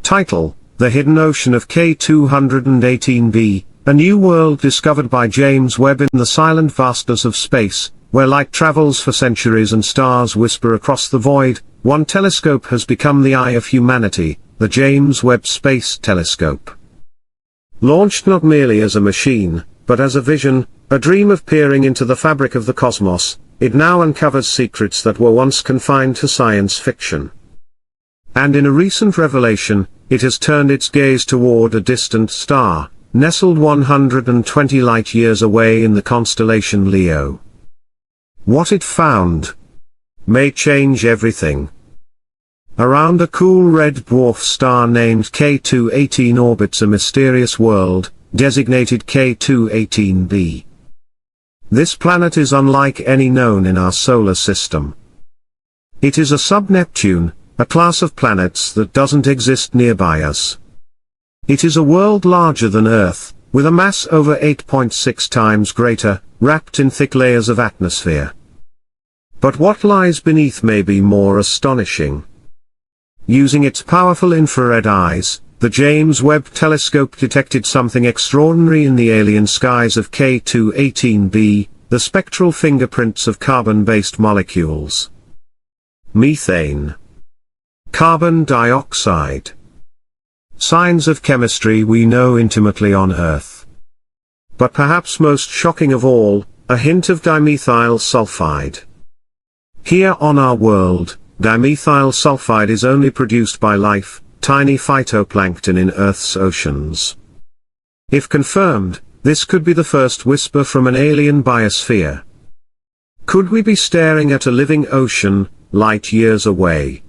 Title: The Hidden Ocean of K218b, a new world discovered by James Webb in the silent vastness of space, where light travels for centuries and stars whisper across the void. One telescope has become the eye of humanity, the James Webb Space Telescope. Launched not merely as a machine, but as a vision, a dream of peering into the fabric of the cosmos, it now uncovers secrets that were once confined to science fiction. And in a recent revelation, it has turned its gaze toward a distant star, nestled 120 light-years away in the constellation Leo. What it found may change everything. Around a cool red dwarf star named K218 orbits a mysterious world, designated K218b. This planet is unlike any known in our solar system. It is a sub-Neptune, a class of planets that doesn't exist nearby us. It is a world larger than Earth, with a mass over 8.6 times greater, wrapped in thick layers of atmosphere. But what lies beneath may be more astonishing. Using its powerful infrared eyes, the James Webb Telescope detected something extraordinary in the alien skies of K218b, the spectral fingerprints of carbon-based molecules. Methane. Carbon dioxide. Signs of chemistry we know intimately on Earth. But perhaps most shocking of all, a hint of dimethyl sulfide. Here on our world, dimethyl sulfide is only produced by life, tiny phytoplankton in Earth's oceans. If confirmed, this could be the first whisper from an alien biosphere. Could we be staring at a living ocean, light years away?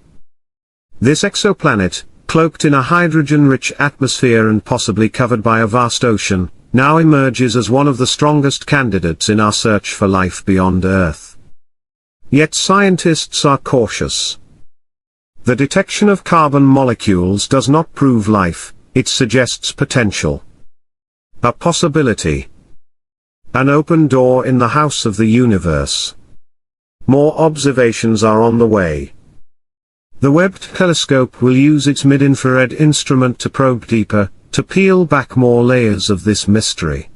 This exoplanet, cloaked in a hydrogen-rich atmosphere and possibly covered by a vast ocean, now emerges as one of the strongest candidates in our search for life beyond Earth. Yet scientists are cautious. The detection of carbon molecules does not prove life, it suggests potential. A possibility. An open door in the house of the universe. More observations are on the way. The Webb telescope will use its mid-infrared instrument to probe deeper, to peel back more layers of this mystery.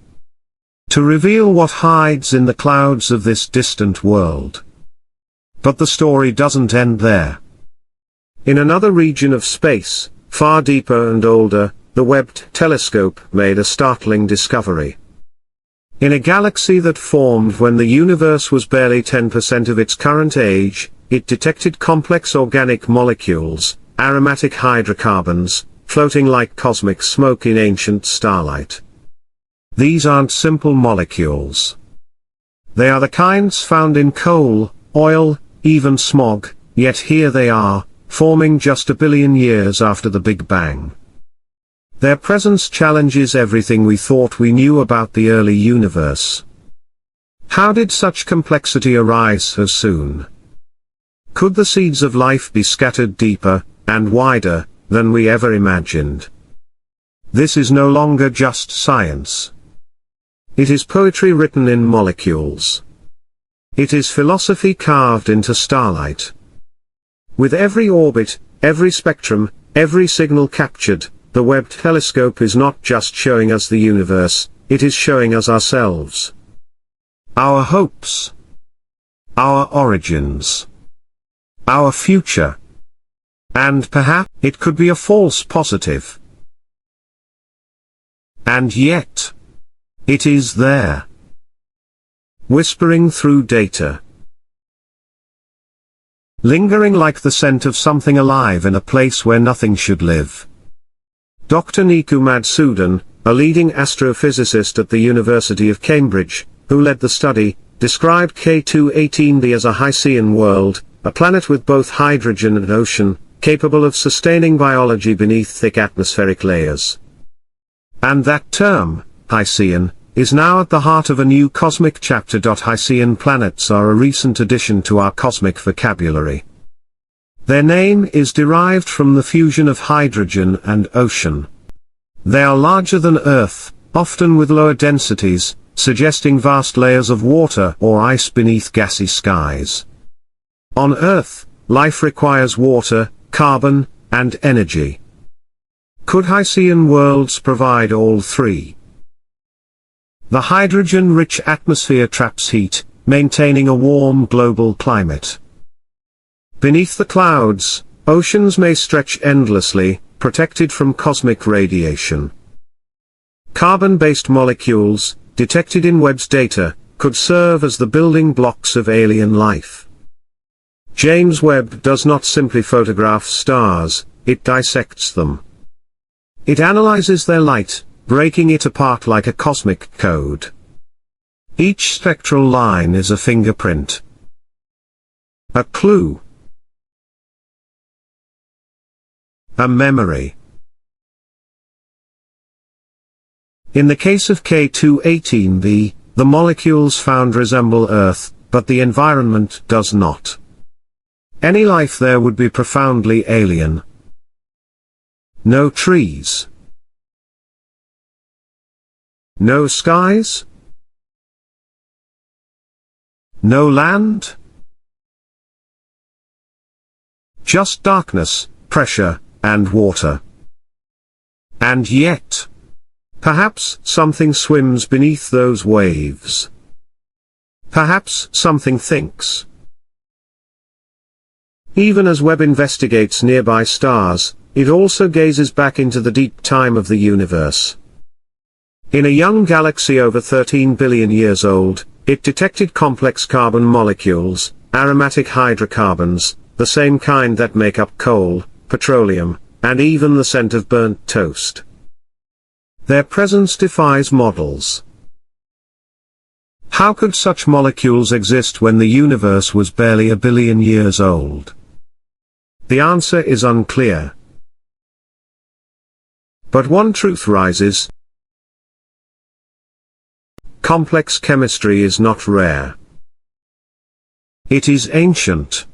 To reveal what hides in the clouds of this distant world. But the story doesn't end there. In another region of space, far deeper and older, the Webb telescope made a startling discovery. In a galaxy that formed when the universe was barely 10% of its current age, it detected complex organic molecules, aromatic hydrocarbons, floating like cosmic smoke in ancient starlight. These aren't simple molecules. They are the kinds found in coal, oil, even smog, yet here they are, forming just a billion years after the Big Bang. Their presence challenges everything we thought we knew about the early universe. How did such complexity arise so soon? Could the seeds of life be scattered deeper, and wider, than we ever imagined? This is no longer just science. It is poetry written in molecules. It is philosophy carved into starlight. With every orbit, every spectrum, every signal captured, the Webb telescope is not just showing us the universe, it is showing us ourselves. Our hopes. Our origins. Our future. And perhaps, it could be a false positive. And yet, it is there. Whispering through data. Lingering like the scent of something alive in a place where nothing should live. Dr. Niku Madsudan, a leading astrophysicist at the University of Cambridge, who led the study, described K218b as a Hycean world, a planet with both hydrogen and ocean, capable of sustaining biology beneath thick atmospheric layers. And that term, Hycean, is now at the heart of a new cosmic chapter. Hycean planets are a recent addition to our cosmic vocabulary. Their name is derived from the fusion of hydrogen and ocean. They are larger than Earth, often with lower densities, suggesting vast layers of water or ice beneath gassy skies. On Earth, life requires water, carbon, and energy. Could Hycean worlds provide all three? The hydrogen-rich atmosphere traps heat, maintaining a warm global climate. Beneath the clouds, oceans may stretch endlessly, protected from cosmic radiation. Carbon-based molecules, detected in Webb's data, could serve as the building blocks of alien life. James Webb does not simply photograph stars, it dissects them. It analyzes their light, breaking it apart like a cosmic code. Each spectral line is a fingerprint. A clue. A memory. In the case of K2-18b, the molecules found resemble Earth, but the environment does not. Any life there would be profoundly alien. No trees. No skies? No land? Just darkness, pressure, and water. And yet, perhaps something swims beneath those waves. Perhaps something thinks. Even as Webb investigates nearby stars, it also gazes back into the deep time of the universe. In a young galaxy over 13 billion years old, it detected complex carbon molecules, aromatic hydrocarbons, the same kind that make up coal, petroleum, and even the scent of burnt toast. Their presence defies models. How could such molecules exist when the universe was barely a billion years old? The answer is unclear. But one truth rises. Complex chemistry is not rare. It is ancient.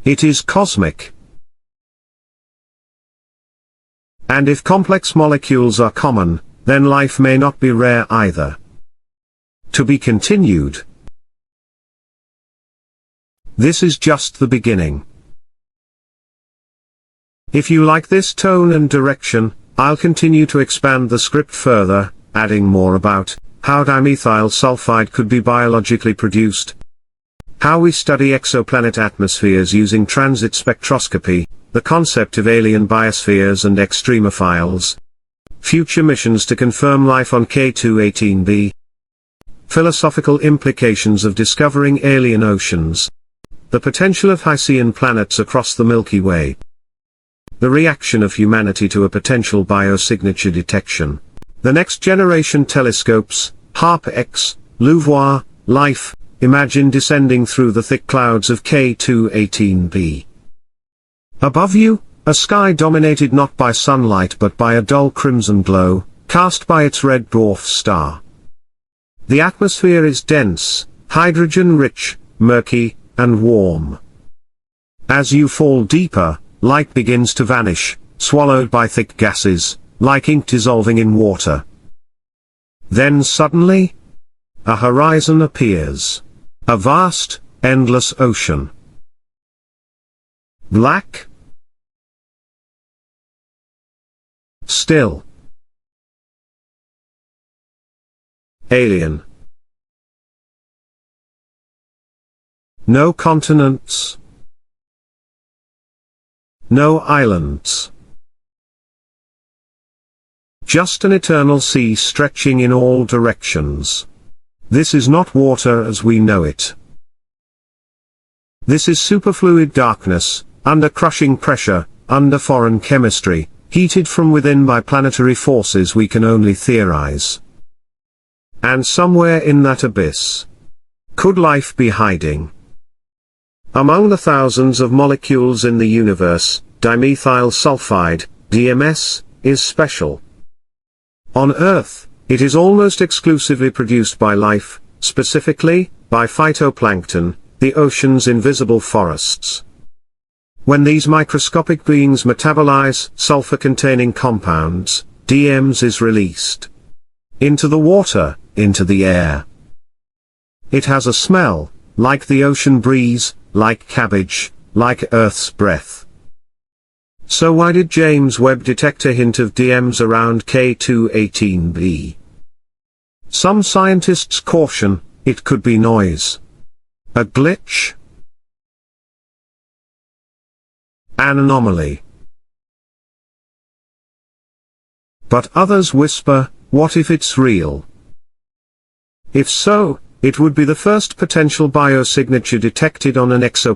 It is cosmic. And if complex molecules are common, then life may not be rare either. To be continued. This is just the beginning. If you like this tone and direction, I'll continue to expand the script further, adding more about how dimethyl sulfide could be biologically produced, how we study exoplanet atmospheres using transit spectroscopy, the concept of alien biospheres and extremophiles, future missions to confirm life on K2-18b, philosophical implications of discovering alien oceans, the potential of Hycean planets across the Milky Way, the reaction of humanity to a potential biosignature detection, the next generation telescopes, HARP-X, LUVOIR, life, imagine descending through the thick clouds of K2-18b. Above you, a sky dominated not by sunlight but by a dull crimson glow, cast by its red dwarf star. The atmosphere is dense, hydrogen-rich, murky, and warm. As you fall deeper, light begins to vanish, swallowed by thick gases, like ink dissolving in water. Then suddenly, a horizon appears. A vast, endless ocean. Black. Still. Alien. No continents. No islands. Just an eternal sea stretching in all directions. This is not water as we know it. This is superfluid darkness, under crushing pressure, under foreign chemistry, heated from within by planetary forces we can only theorize. And somewhere in that abyss, could life be hiding? Among the thousands of molecules in the universe, dimethyl sulfide, DMS, is special. On Earth, it is almost exclusively produced by life, specifically, by phytoplankton, the ocean's invisible forests. When these microscopic beings metabolize sulfur-containing compounds, DMS is released into the water, into the air. It has a smell, like the ocean breeze, like cabbage, like Earth's breath. So why did James Webb detect a hint of DMs around K218b? Some scientists caution, it could be noise. A glitch? An anomaly. But others whisper, what if it's real? If so, it would be the first potential biosignature detected on an exoplanet.